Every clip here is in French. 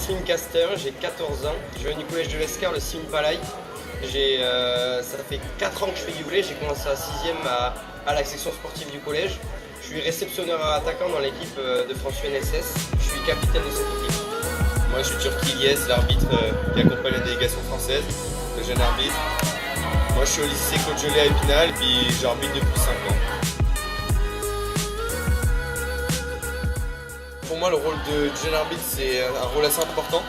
Jocelyne Castin, j'ai 14 ans. Je viens du collège de l'Escar, le Simpalay. Ça fait 4 ans que je fais du volley, j'ai commencé à 6e à la section sportive du collège. Je suis réceptionneur à attaquant dans l'équipe de France UNSS. Je suis capitaine de cette équipe. Moi je suis Turki Ilyes, l'arbitre qui accompagne la délégation française, le jeune arbitre. Moi je suis au lycée Côte-Gelée à Épinal, puis j'arbitre depuis 5 ans. Pour moi le rôle de jeune arbitre c'est un rôle assez important,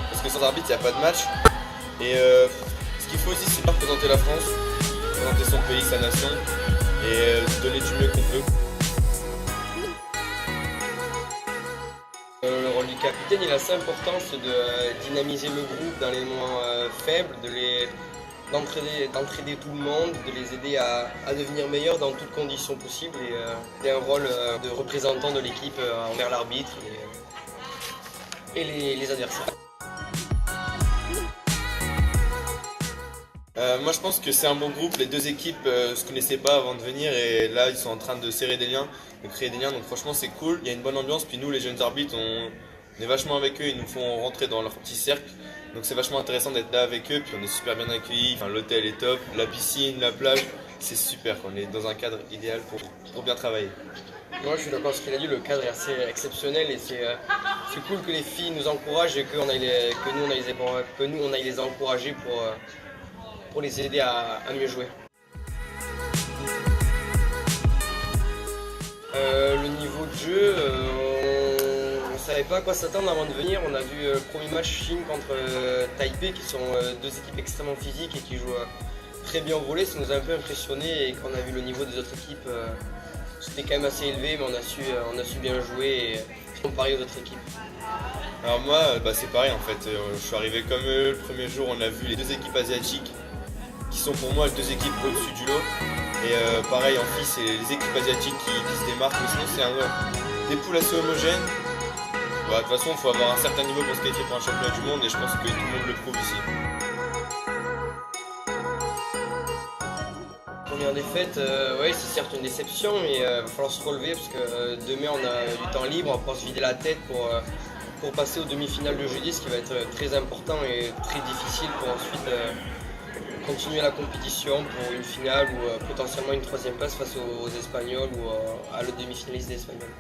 parce que sans arbitre il n'y a pas de match. Et ce qu'il faut aussi c'est représenter la France, représenter son pays, sa nation, et donner du mieux qu'on peut. Le rôle du capitaine il est assez important, c'est de dynamiser le groupe dans les moments faibles, d'entraider tout le monde, de les aider à devenir meilleurs dans toutes conditions possibles et un rôle de représentant de l'équipe envers l'arbitre et les adversaires. Moi je pense que c'est un bon groupe, les deux équipes se connaissaient pas avant de venir et là ils sont en train de serrer des liens, de créer des liens, donc franchement c'est cool, il y a une bonne ambiance, puis nous les jeunes arbitres on est vachement avec eux, ils nous font rentrer dans leur petit cercle, donc c'est vachement intéressant d'être là avec eux, puis on est super bien accueillis, enfin, l'hôtel est top, la piscine, la plage, c'est super, on est dans un cadre idéal pour bien travailler. Moi je suis d'accord avec ce qu'il a dit, le cadre est assez exceptionnel et c'est cool que les filles nous encouragent et que nous on aille les encourager pour les aider à mieux jouer. Le niveau de jeu, on ne savait pas à quoi s'attendre avant de venir. On a vu le premier match Chine contre Taipei qui sont deux équipes extrêmement physiques et qui jouent très bien au volley. Ça nous a un peu impressionné et quand on a vu le niveau des autres équipes, c'était quand même assez élevé mais on a su bien jouer et comparer aux autres équipes. Alors moi c'est pareil en fait, je suis arrivé comme eux, le premier jour on a vu les deux équipes asiatiques qui sont pour moi les deux équipes au-dessus du lot. Et pareil en filles c'est les équipes asiatiques qui se démarquent, mais sinon c'est des poules assez homogènes. De toute façon il faut avoir un certain niveau pour se qualifier pour un championnat du monde et je pense que tout le monde le prouve ici. Première défaite, ouais, c'est certes une déception, mais il va falloir se relever parce que demain on a du temps libre, on va pouvoir se vider la tête pour passer aux demi-finales de jeudi, ce qui va être très important et très difficile pour ensuite continuer la compétition pour une finale ou potentiellement une troisième place face aux Espagnols ou à l'autre demi-finaliste des Espagnols.